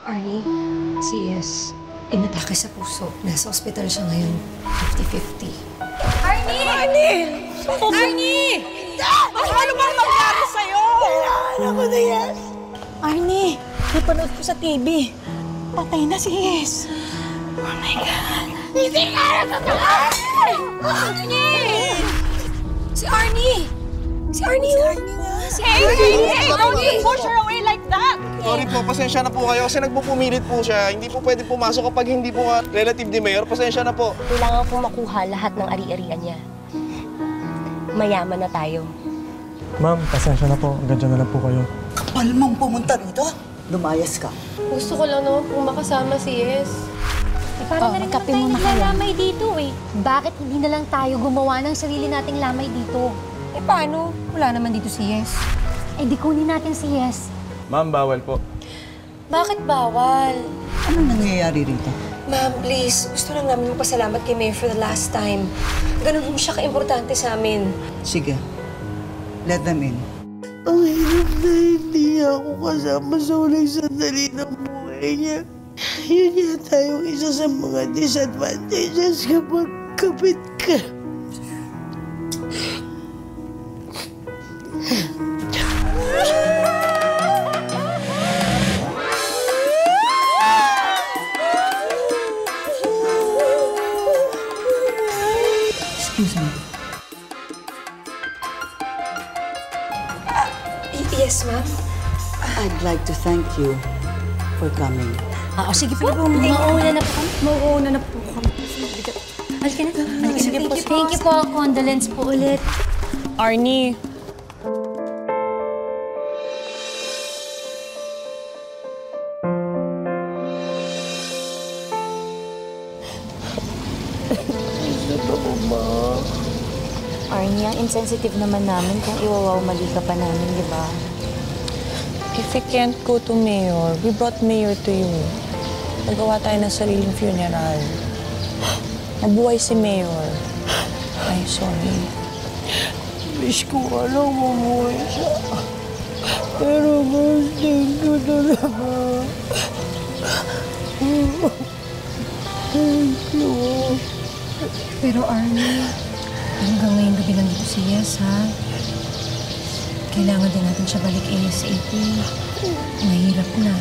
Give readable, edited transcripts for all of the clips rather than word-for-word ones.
Arnie, si Yes, inatake sa puso. Nasa ospital siya ngayon. 50-50. Arnie! Arnie! Arnie! Ano bang nangyari sa'yo? Kailangan ako na Yes. Arnie, napanood ko sa TV. Patay na si Yes. Oh my God. Hindi kaya sa Arnie! Si Arnie! Si Arnie! Si Arnie! Don't you push her away like that! Sorry po, pasensya na po kayo kasi nagpupumilit po siya. Hindi po pwede pumasok kapag hindi po relative ni Mayor. Pasensya na po. Kailangan po makuha lahat ng ari-arian niya. Mayaman na tayo. Ma'am, pasensya na po. Hanggang dyan na lang po kayo. Kapal mong pumunta rito. Lumayas ka. Gusto ko lang naman pong makasama si Yes. Parang na rin naman tayo naglalamay dito eh. Bakit hindi na lang tayo gumawa ng sarili nating lamay dito? Eh paano? Wala naman dito si Yes. Eh di kunin natin si Yes. Ma'am, bawal po. Bakit bawal? Anong nangyayari rito? Ma'am, please. Gusto lang namin magpasalamat kay Mayor for the last time. Ganun mo siya ka-importante sa amin. Sige. Let them in. Ang hirap na hindi ako kasama sa uling sandali ng buhay niya. Yun yata yung isa sa mga disadvantages kapag kapit ka. Excuse me. Yes, ma'am. I'd like to thank you for coming. Sige po. Mauuna na po kami. Mauuna na po kami. Halika na. Sige po. Thank you po. Condolence po ulit. Arnie. Arnie, ang insensitive naman namin kung iwawaw mali ka pa namin, di ba? If we can't go to Mayor, we brought Mayor to you. Nagawa tayo ng sariling funeral. Nabuhay si Mayor. Ay, sorry. Wish ko alam mabuhay siya. Pero gusto ko talaga. Thank you. Pero Arnie, hanggang ngayong gabi lang dito si Yes, ha? Kailangan din natin siya balik ASAP. Mahirap na.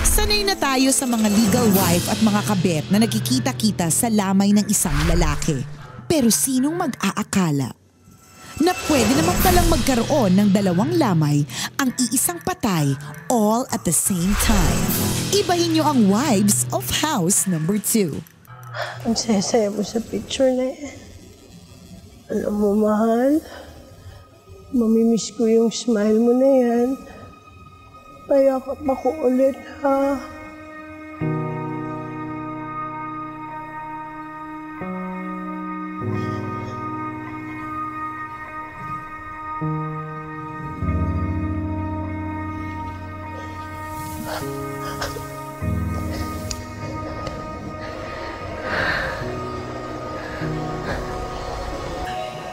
Sanay na tayo sa mga legal wife at mga kabet na nagkikita-kita sa lamay ng isang lalaki. Pero sinong mag-aakala na pwede naman palang magkaroon ng dalawang lamay ang iisang patay all at the same time? Ibahin niyo ang Wives of House number 2. Ang saya-saya mo sa picture na yan. Alam mo, mahal, mamimiss ko yung smile mo na yan. Payakap ako ulit, ha?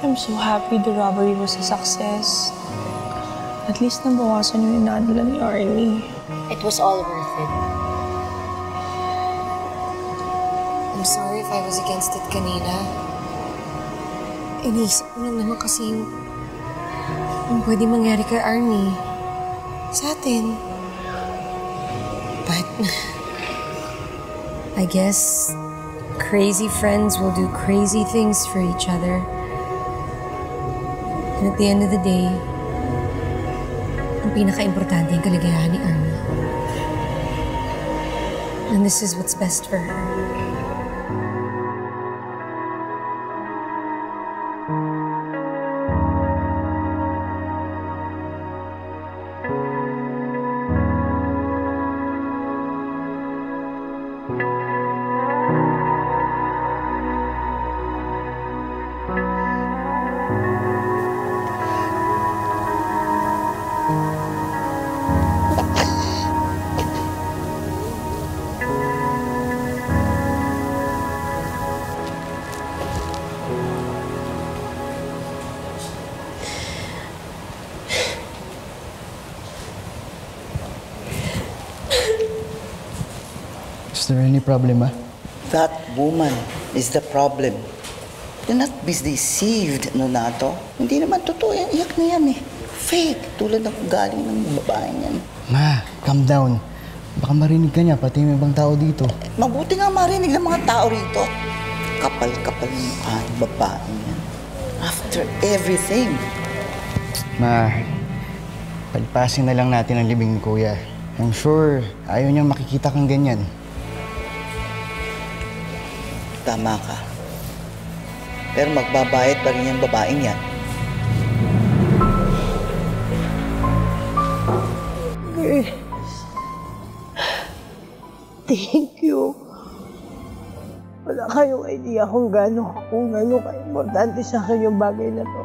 I'm so happy the robbery was a success. At least nabawasan yung inadala ni Arnie. It was all worth it. I'm sorry if I was against it kanina. Iniisip ko lang naman kasi yung pwede mangyari kay Arnie. Sa atin. But I guess crazy friends will do crazy things for each other. And at the end of the day, ang pinaka-importante yung kaligayahan ni Arnie. And this is what's best for her. Is there any problem, Ma? That woman is the problem. Do not be deceived, Nonato. Hindi naman totoo yan. Iyak na yan eh. Fake. Tulad ng galing ng babae yan. Ma, calm down. Baka marinig ka niya, pati yung ibang tao dito. Mabuti nga marinig ng mga tao rito. Kapal-kapal ng mukha ng babae yan. After everything. Ma, pagpasin na lang natin ang libing ni Kuya. I'm sure ayaw niyang makikita kang ganyan. Tama ka. Pero magbabayad pa rin yung babaeng yan. Thank you. Wala kayong idea kung gano'n ka-importante sa akin yung bagay na to.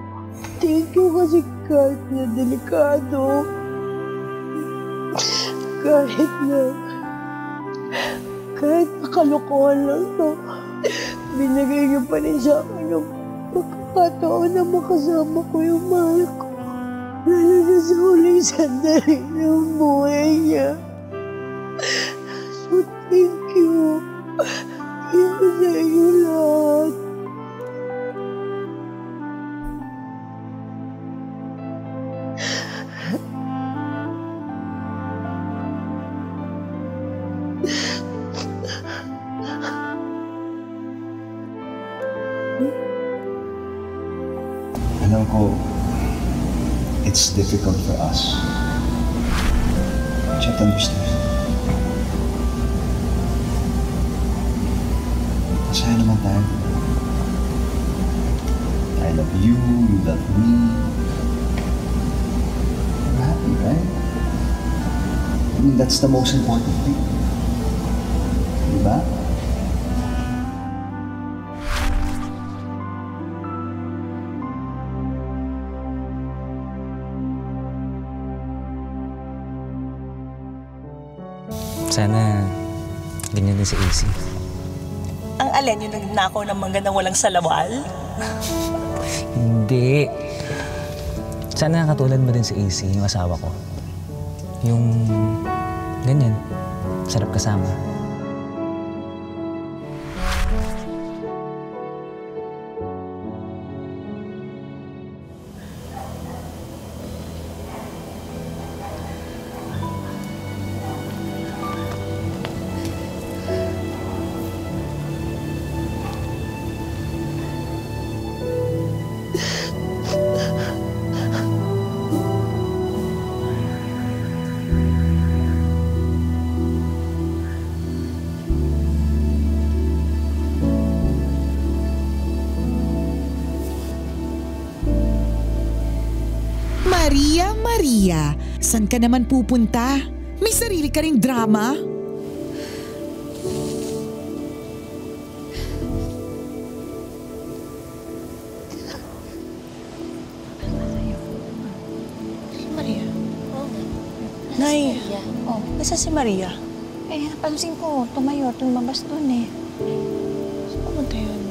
Thank you kasi kahit na delikado, kahit nakalokohan lang to, binigay niyo pa rin sa akin yung pagkakataon na makasama ko yung mahal ko. Lalo na sa huling sandali ng buhay niya. So, thank you. Thank you sa inyo lahat. Alam ko, it's difficult for us. Just understand. Masaya naman tayo. I love you, you love me. We're happy, right? I mean, that's the most important thing. Diba? Sana ganyan din si AC. Ang alin yung nagnakaw ng magandang walang salawal? Hindi. Sana katulad mo din si AC, yung asawa ko. Yung ganyan, sarap kasama. Maria, saan ka naman pupunta? May sarili ka ring drama? Maria? Nay, nasa si Maria? Eh, napansin ko, tumayo, tumabas doon eh. Saan pumunta yun?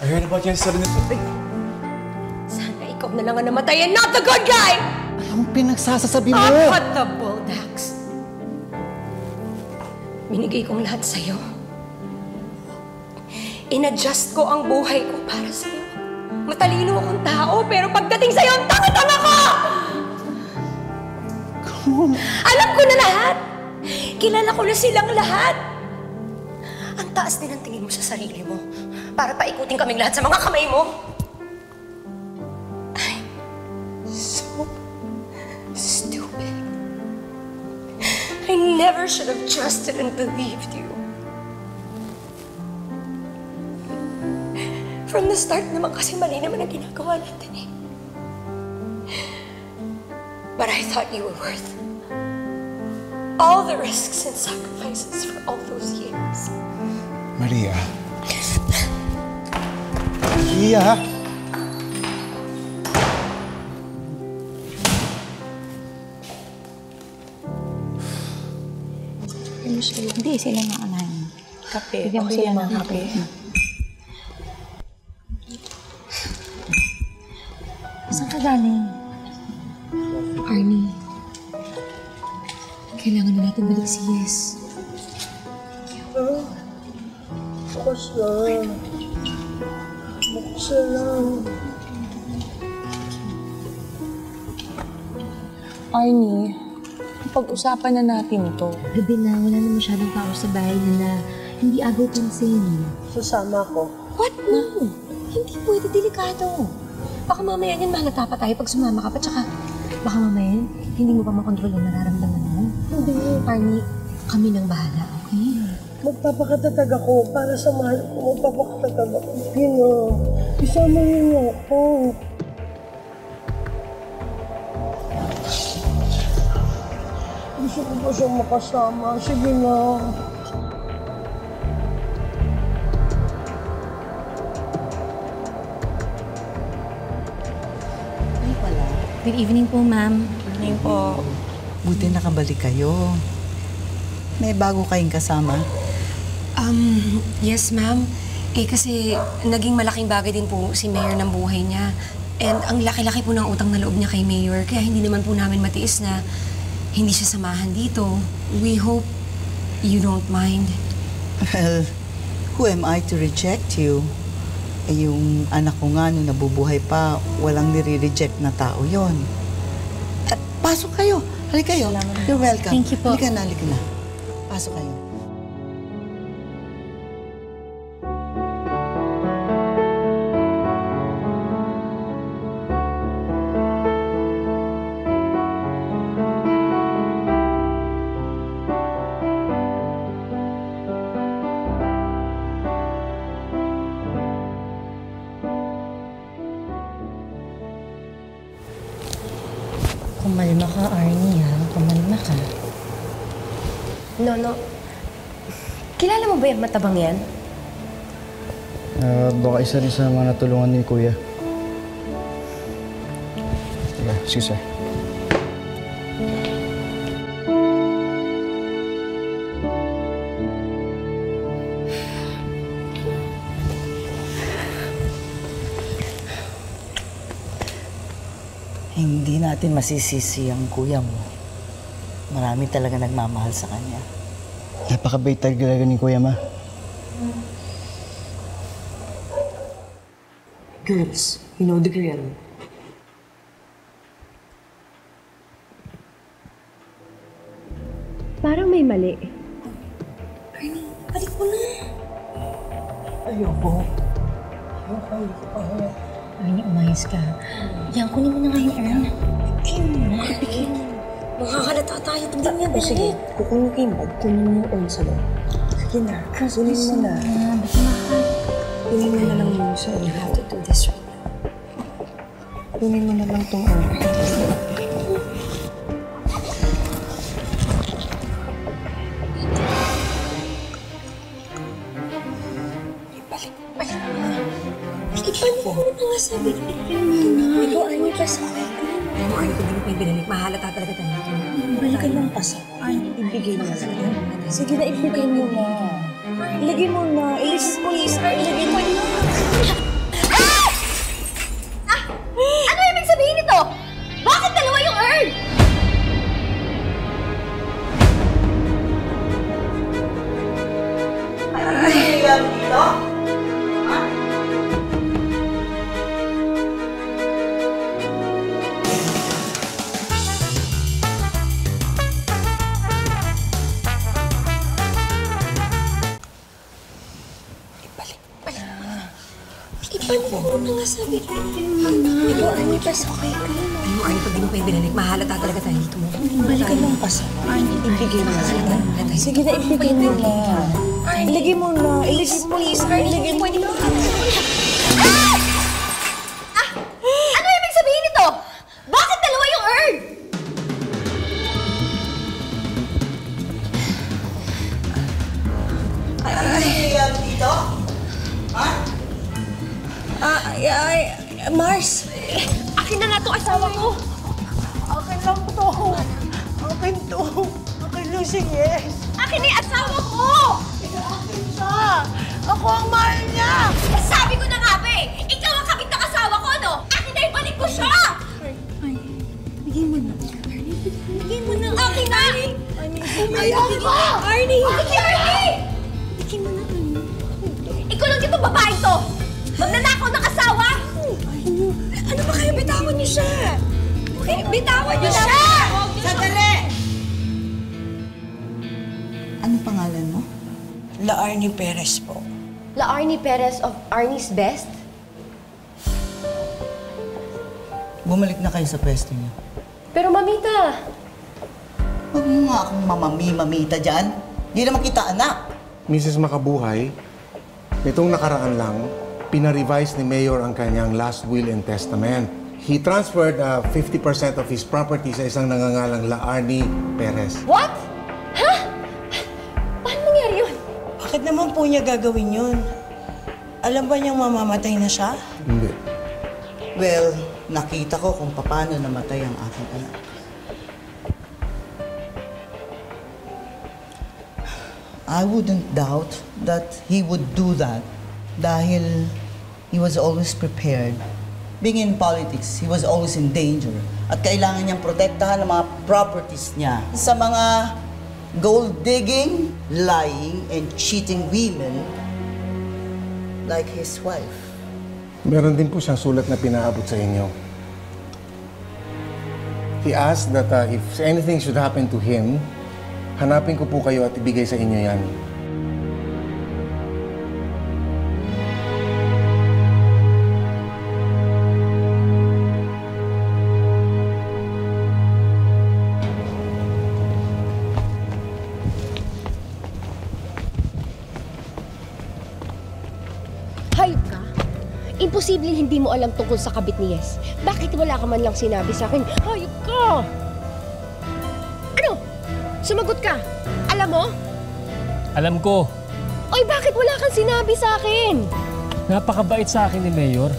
I heard about your incident. Sana ikaw na lang ang namatay and not the good guy! Anong pinagsasasabi mo? Cut the bull, Dax. Binigay kong lahat sa'yo. In-adjust ko ang buhay ko para sa'yo. Matalino akong tao, pero pagdating sa'yo, ang tanga-tanga ko! Alam ko na lahat! Kilala ko na silang lahat! Ang taas din ang tingin mo sa sarili mo para paikutin kaming lahat sa mga kamay mo. I'm so stupid. I never should have trusted and believed you. From the start naman kasi mali naman ang ginagawa natin eh. But I thought you were worth all the risks and sacrifices for all those years. Maria. Maria! Hindi, sila na anahin. Kape. Bigyan ko sila ng kape. Saan ka galing? Arnie, kailangan na natin balik si Yes. Bukas lang. Bukas lang. Arnie, pag-usapan na natin to. Gabi na, wala na masyadong tao sa bahay na hindi agaw pansin. Sasama ko. What? No! Hindi pwede, delikado. Baka mamaya yan mahalata pa tayo pag sumama ka pa, tsaka baka mamaya hindi mo pa makontrol ang nararamdaman mo. Hindi. Arnie, kami nang bahala, okay? Magpapakatatag ako para sa mahal ko. Magpapakatatag ako. Pino, isama niyo niya ako. Gusto ko ba siyang makasama? Sige na. Good evening po, ma'am. Evening po. Buti nakabalik kayo. May bago kayong kasama? Yes, ma'am. Kasi naging malaking bagay din po si Mayor ng buhay niya. And ang laki-laki po ng utang na loob niya kay Mayor. Kaya hindi naman po namin matiis na hindi siya samahan dito. We hope you don't mind. Well, who am I to reject you? Yung anak ko nga nung nabubuhay pa, walang nire-reject na tao yon. At pasok kayo. Halika kayo. You're welcome. Thank you po. Halika na. Pasok kayo. Kumalma ka, Arnie, ha? Kumalma ka. No. Kilala mo ba yung matabang yan? Baka isa rin sa mga natulungan ni Kuya. Yeah, excuse sir. Hindi natin masisisi ang kuya mo. Marami talaga nagmamahal sa kanya. Napakabait talaga ni Kuya, Ma. Girls, you know the drill. Parang may mali. Arnie, balik mo na. Ayoko. Arnie, umayos ka. Yan, kunin mo na nga yung urn. Bigyan mo na. Bigyan mo. Makakalata tayo. Tingnan niya. Sige, kukunin mo. Kunin mo yung urn sa loob. Sige na. Kunin mo na. Kunin mo na lang yung sa urn. You have to do this right now. Kunin mo na lang tong urn. Ibalik mo na nga sabi. Ikaw, Arnie, pasok. Arnie, kung hindi mo yung binalik, mahalata talaga tayo. Balikan lang pasok. Ibigay mo na. Sige na, ibigay mo na. Ilagay mo na. Please, ilagay mo na. Ano ibig sabihin nito? Bakit dalawa yung urn? Ibalik mo na nga sabi. Ikaw, Arnie, pasok kayo. Ano, Arnie, pag di mo pa yung binalik, mahalata talaga tayo dito mo. Balikan lang pasok. Ibigay mo na. Sige na, ibigay mo na. Ilagay mo na. Please, ilagay mo na. Ano ibig sabihin nito? Bakit dalawa yung urn? Mars! Akin na nga itong asawa ko. Akin lang to. Akin to. Akin lang si Yes. Akin akin eh! Asawa ko! Siya! Ako ang mahal niya! Sabi ko na nga ba eh! Ikaw ang kabit ng asawa ko, no? Akin na ibalik ko siya! Bigay mo na. Bigay mo na. Akin na! Ayaw ko! Arnie! Sige, Arnie! Bigay mo na. Ikaw lang dito, babae to! Magnanakaw ng asawa! Ano ba kayo? Bitawan niyo siya! Okay, bitawan niyo siya! Sandali! Anong pangalan mo? La Arnie Perez po. La Arnie Perez of Arnie's Best? Bumalik na kayo sa pwesto niyo. Pero mamita, Huwag mo nga akong mamita dyan. Hindi naman kita anak. Mrs. Makabuhay, nitong nakaraan lang, pinarevise ni Mayor ang kanyang last will and testament. He transferred 50% of his property sa isang nangangalang La Arnie Perez. What? Ha? Paano nangyari yun? Bakit naman po niya gagawin yun? Alam ba niyang mamamatay na siya? Hindi. Well, nakita ko kung paano namatay ang aking anak. I wouldn't doubt that he would do that dahil he was always prepared. Being in politics, he was always in danger at kailangan niyang protektahan ang mga properties niya sa mga gold-digging, lying, and cheating women like his wife. Meron din po siyang sulat na pinaabot sa inyo. He asked that if anything should happen to him, hanapin ko po kayo at ibigay sa inyo yan. Hayop ka? Imposibleng hindi mo alam tungkol sa kabit ni Yes. Bakit wala ka man lang sinabi sa akin? Hayop ka! Ano? Sumagot ka. Alam mo? Alam ko. Oy, bakit wala kang sinabi sa akin? Napakabait sa akin ni Mayor.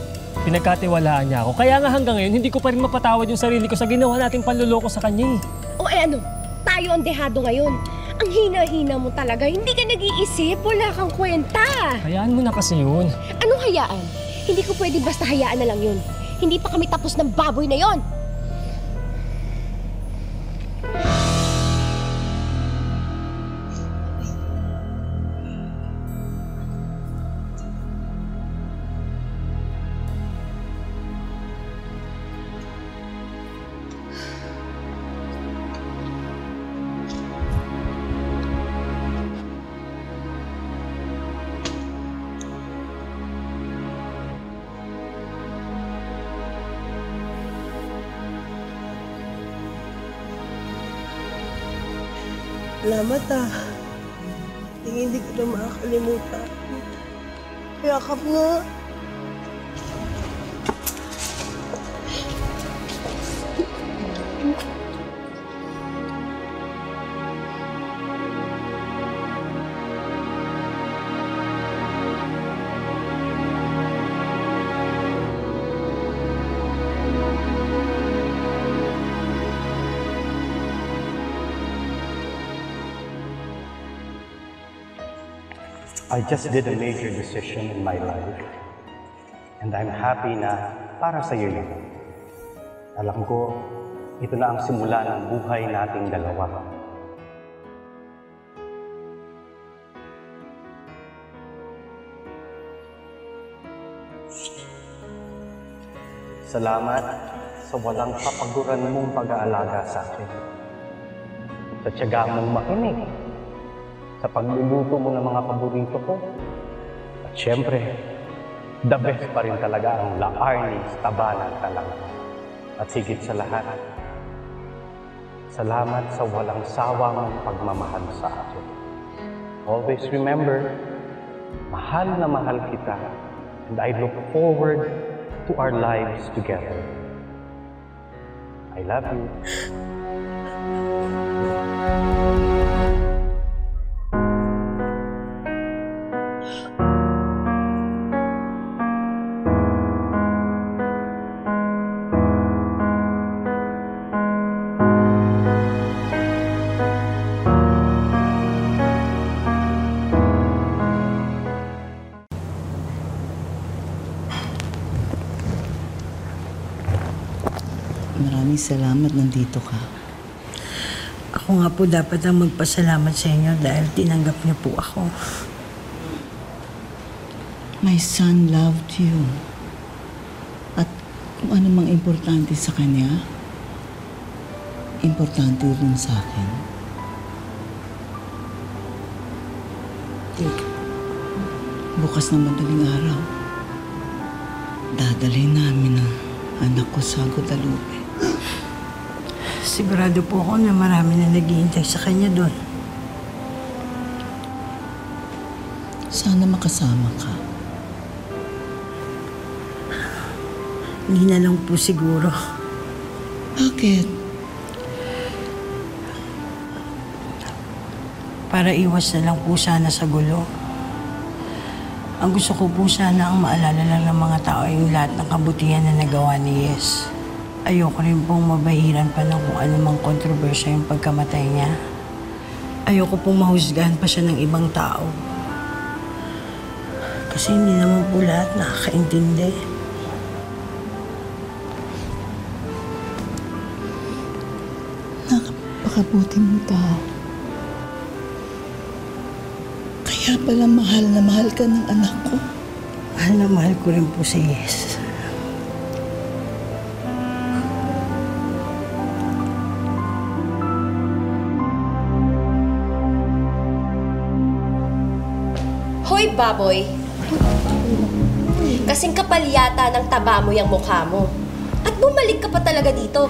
Pinagkatiwalaan niya ako. Kaya nga hanggang ngayon, hindi ko pa rin mapatawad yung sarili ko sa ginawa nating panluloko sa kanya eh. O ano? Tayo ang dehado ngayon. Ang hina-hina mo talaga. Hindi ka nag-iisip. Wala kang kwenta. Hayaan mo na kasi yun. Anong hayaan? Hindi ko pwede basta hayaan na lang yun. Hindi pa kami tapos ng baboy na yon. Salamat hindi ko na makakalimutan. Yakap nga. I just did a major decision in my life. And I'm happy na para sa iyo yun. Alam ko, ito na ang simula ng buhay nating dalawa. Salamat sa walang kapaguran mong pag-aalaga sa akin. Sa tiyaga mong makinig. Sa pagluluto mo ng mga paborito ko. At syempre, the best pa rin talaga ang La Arnie's taba ng talang. At higit sa lahat, salamat sa walang sawang pagmamahal sa akin. Always remember, mahal na mahal kita, and I look forward to our lives together. I love you. Maraming salamat nandito ka. Ako nga po dapat ang magpasalamat sa inyo dahil tinanggap niyo po ako. My son loved you. At kung ano mang importante sa kanya, importante rin sa akin. Bukas ng madaling araw, dadalhin namin ang anak ko sa Guadalupe. Sigurado po ako na marami na naghihintay sa kanya doon. Sana makasama ka. Hindi na lang po siguro. Bakit? Para iwas na lang po sana sa gulo. Ang gusto ko po sana ang maalala lang ng mga tao yung lahat ng kabutihan na nagawa ni Yes. Ayoko rin pong mabahiran pa ng kung anumang kontrobersya yung pagkamatay niya. Ayoko pong mahusgahan pa siya ng ibang tao. Kasi hindi naman po lahat nakakaintindi. Napakabuti mo tao. Kaya pala mahal na mahal ka ng anak ko. Mahal na mahal ko rin po si Yes. Hoy, baboy! Kasing kapal yata ng taba mo yung mukha mo. At bumalik ka pa talaga dito.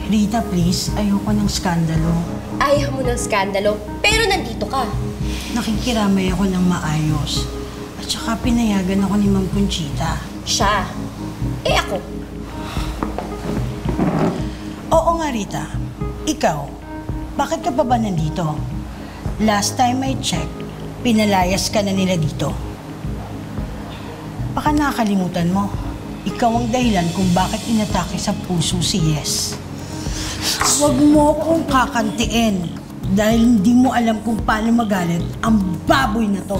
Rita, please. Ayoko ng skandalo. Ayaw mo ng skandalo, pero nandito ka. Nakikiramay ako ng maayos. At saka pinayagan ako ni Ma'am Conchita. Siya? Eh ako? Oo nga, Rita. Ikaw, bakit ka pa ba nandito? Last time I checked, pinalayas ka na nila dito. Baka nakakalimutan mo. Ikaw ang dahilan kung bakit inatake sa puso si Yes. Huwag mo akong kakantiin dahil hindi mo alam kung paano magalit ang baboy na to.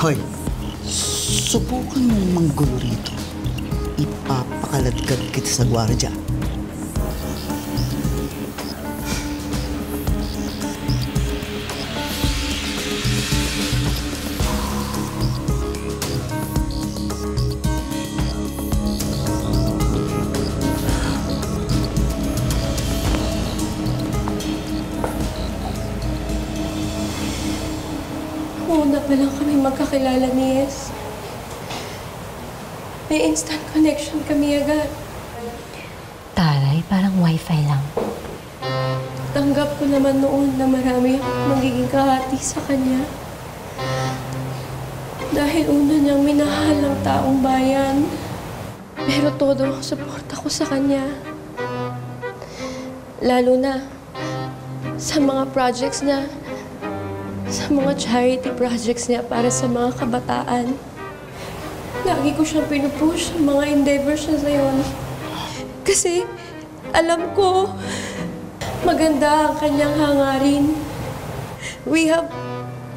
Hoy, subukan mong manggulo rito. Ipapakaladkad kita sa gwardya. Una pa lang kami magkakilala ni Yes. May instant connection kami agad. Taray, parang wifi lang. Tanggap ko naman noon na marami akong magiging kahati sa kanya. Dahil una niyang minahal ang taong bayan. Pero todo ang suporta ko sa kanya. Lalo na sa mga projects niya, sa mga charity projects niya para sa mga kabataan. Lagi ko siyang pinupush sa mga endeavors niya ngayon. Kasi alam ko, maganda ang kanyang hangarin. We have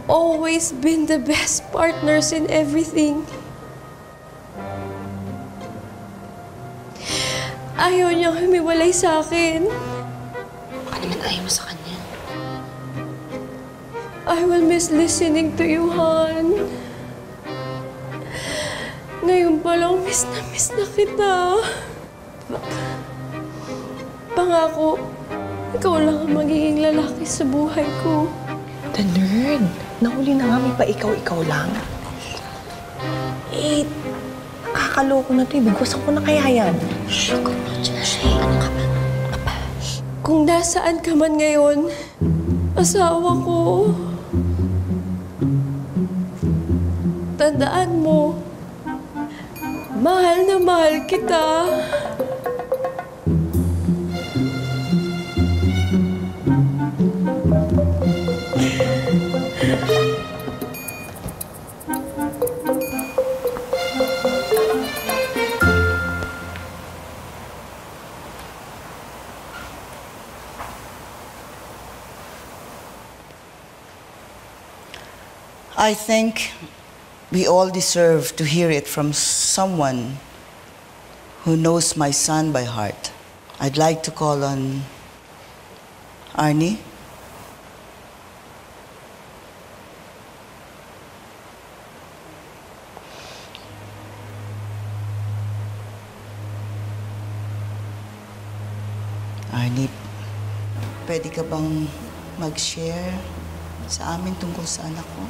always been the best partners in everything. Ayaw niyang humiwalay sa akin. Baka naman ayaw mo sa kanya. I will miss listening to you, Han. Ngayon pa lang, miss na kita. Pangako, ikaw lang ang magiging lalaki sa buhay ko. The nerd. Nahuli na nga, may pa ikaw lang. Eh, nakakaloko na ito. Bigwasan ko na kaya yan. Ano ka ba? Kung nasaan ka man ngayon, asawa ko, tandaan mo, mahal na mahal kita. I think we all deserve to hear it from someone who knows my son by heart. I'd like to call on Arnie. Arnie, pwede ka bang mag-share sa amin tungkol sa anak ko?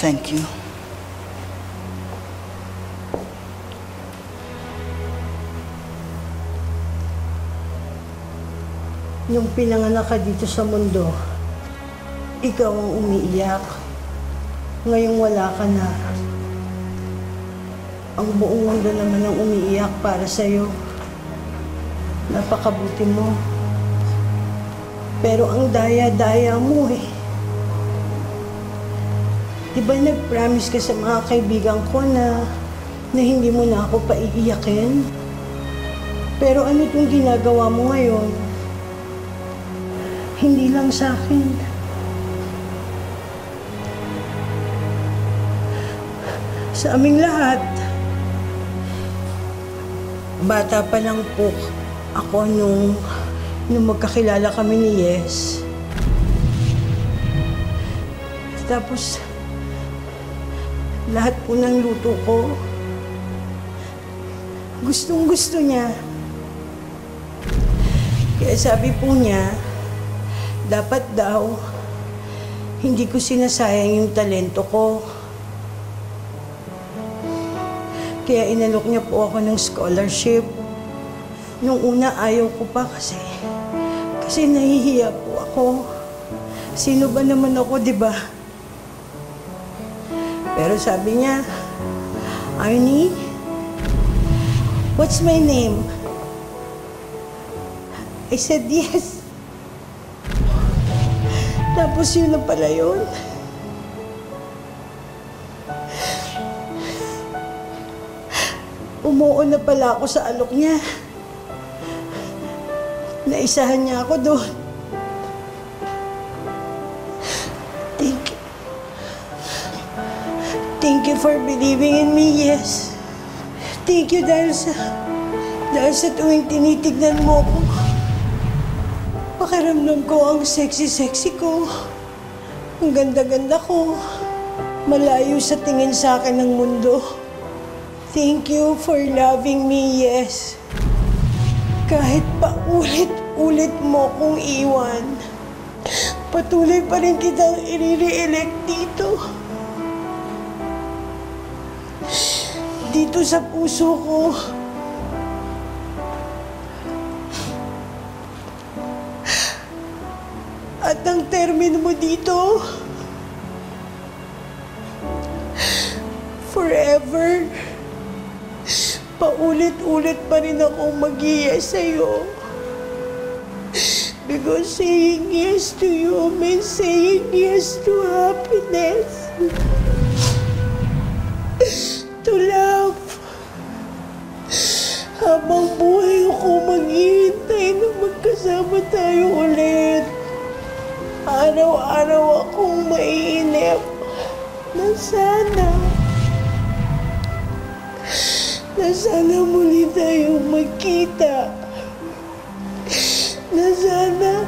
Thank you. Nung pinanganak ka dito sa mundo, ikaw ang umiiyak. Ngayong wala ka na. Ang buong mundo naman ang umiiyak para sa'yo. Napakabuti mo. Pero ang daya-daya mo eh. Diba nag-promise ka sa mga kaibigan ko na hindi mo na ako paiiyakin? Pero ano itong ginagawa mo ngayon? Hindi lang sa akin. Sa aming lahat. Bata pa lang po ako nung magkakilala kami ni Yes. Tapos, lahat po ng luto ko, gustong-gusto niya. Kaya sabi po niya, dapat daw, hindi ko sinasayang yung talento ko. Kaya inalok niya po ako ng scholarship. Nung una ayaw ko pa kasi nahihiya po ako. Sino ba naman ako, di ba? Pero sabi niya, Arnie, what's my name? I said yes. Tapos yun na pala yun. Umuo na pala ako sa alok niya. Naisahan niya ako doon. Thank you for believing in me, Yes. Thank you dahil sa tuwing tinitignan mo ko. Pakiramdam ko ang sexy-sexy ko. Ang ganda-ganda ko. Malayo sa tingin sa akin ng mundo. Thank you for loving me, Yes. Kahit pa ulit-ulit mo kong iwan, patuloy pa rin kitang i-re-elect dito. Dito sa puso ko. At ang termino mo dito, forever. Paulit-ulit pa rin akong mag-yes sa'yo. Because saying yes to you means saying yes to happiness. To love. Habang buhay ako maghihintay na magkasama tayo ulit. Araw-araw akong maiinip na sana muli tayong magkita. Na sana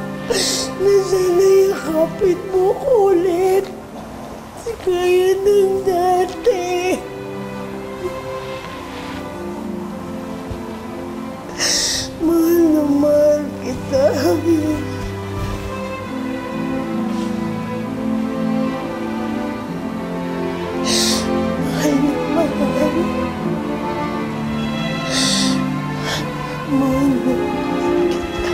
yakapin mo ko ulit. Kaya ng dati. Mahal na mahal kita. Mahal na mahal. Mahal na mahal kita.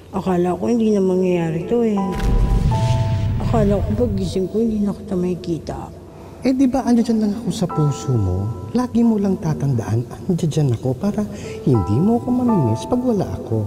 Akala ko hindi na mangyayari to eh. Akala ko pag-gising ko hindi na kita makikita. Eh di ba andyan lang ako sa puso mo? Lagi mo lang tatandaan, andyan ako para hindi mo ako mamimiss pag wala ako.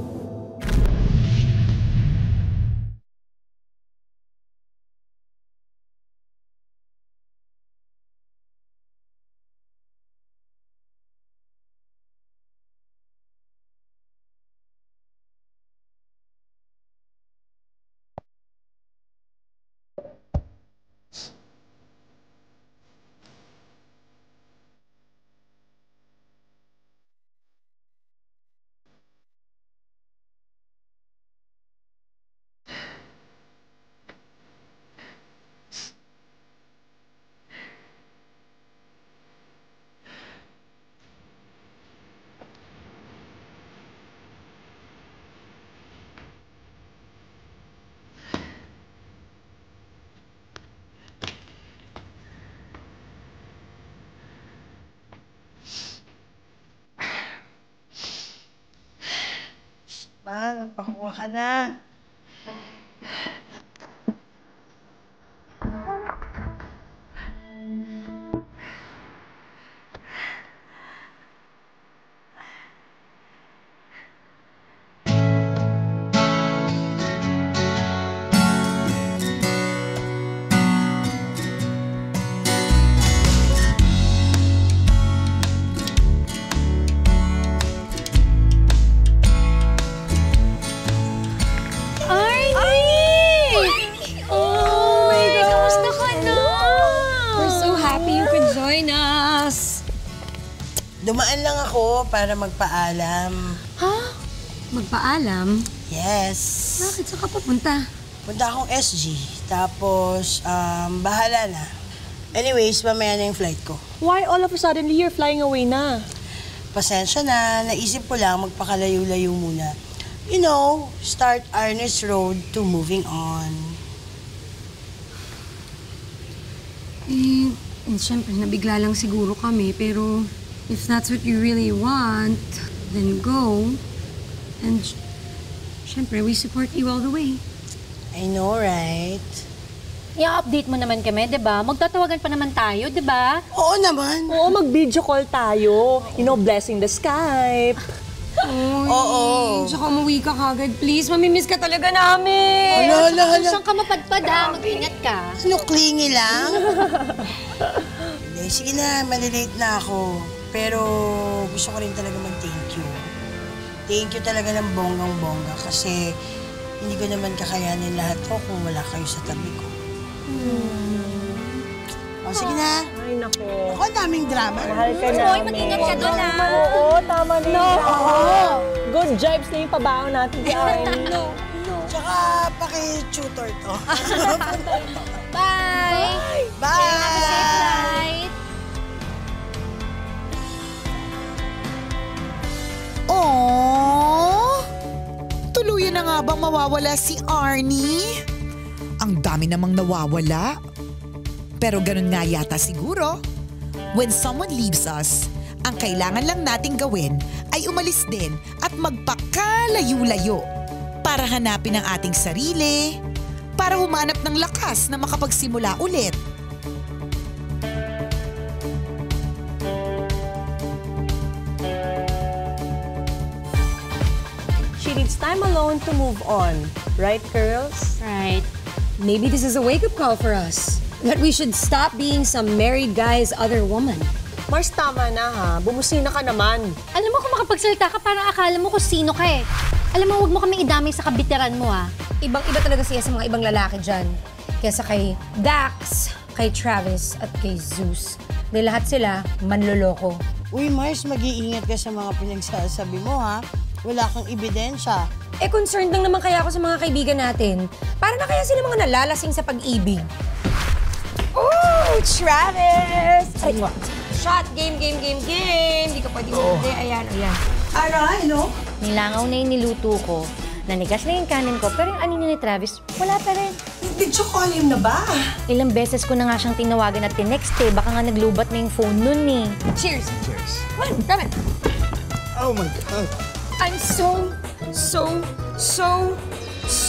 Mahal, pakuha ka na. Dumaan lang ako para magpaalam. Ha? Magpaalam? Yes. Bakit? Saan ka papunta? Punta akong SG. Tapos, bahala na. Anyways, mamaya na yung flight ko. Why all of a sudden you're flying away na? Pasensya na. Naisip ko lang magpakalayo-layo muna. You know, start Ernest Road to moving on. And syempre, nabigla lang siguro kami, pero if that's what you really want, then go. And syempre, we support you all the way. I know, right? I-update mo naman kami, di ba? Magtatawagan pa naman tayo, di ba? Oo naman. Oo, mag-video call tayo. You know, blessing the Skype. Oo. Tsaka umuwi ka kagad, please. Mamimiss ka talaga namin. Hala. Saan ka mapadpad, ha? Mag-ingat ka. Ano, clingy lang? Hindi, sige na, malilate na ako. Pero gusto ko rin talaga mag-thank you. Thank you talaga ng bonggang-bongga kasi hindi ko naman kakayanin lahat to kung wala kayo sa tabi ko. O, sige na. Ay, nako. Ako, ang daming drama. Mahal ka na. Hoy, mag-ingat ka doon, ha? Oo, tama na yun. Oo. Good vibes na yung pabaon natin si Arnie. Tsaka, paki-tutor to. Bye! Bye! Have a safe flight! Aww! Tuluyan na nga bang mawawala si Arnie? Ang dami namang nawawala. Pero ganun nga yata siguro. When someone leaves us, ang kailangan lang nating gawin ay umalis din at magpakalayo-layo para hanapin ang ating sarili, para humanap ng lakas na makapagsimula ulit. She needs time alone to move on. Right, girls? Right. Maybe this is a wake-up call for us. That we should stop being some married guy's other woman. Mars, tama na ha. Bumusina ka naman. Alam mo, kung makapagsalita ka, parang akala mo kung sino ka eh. Alam mo, huwag mo kami idamay sa kabiteran mo ha. Ibang-iba talaga siya sa mga ibang lalaki dyan. Kesa kay Dax, kay Travis, at kay Zeus. Dahil lahat sila manloloko. Uy, Mars, mag-iingat ka sa mga pinagsasabi mo, ha? Wala kang ebidensya. Eh, concerned lang naman kaya ako sa mga kaibigan natin. Para na kaya sila mga nalalasing sa pag-ibig. Oh, Travis! Ay, shot! Game! Di ka pwede sumuli. Ayan. Aray, no? Nilangaw na yung niluto ko. Nanigas na yung kanin ko, pero yung anino ni Travis, wala pa rin. Did you call him na ba? Ilang beses ko na nga siyang tinawagan at tinext eh. Baka nga naglubat na yung phone nun eh. Cheers! Cheers. Come on, grab it! Oh my God. I'm so So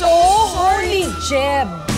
horny, Jeb.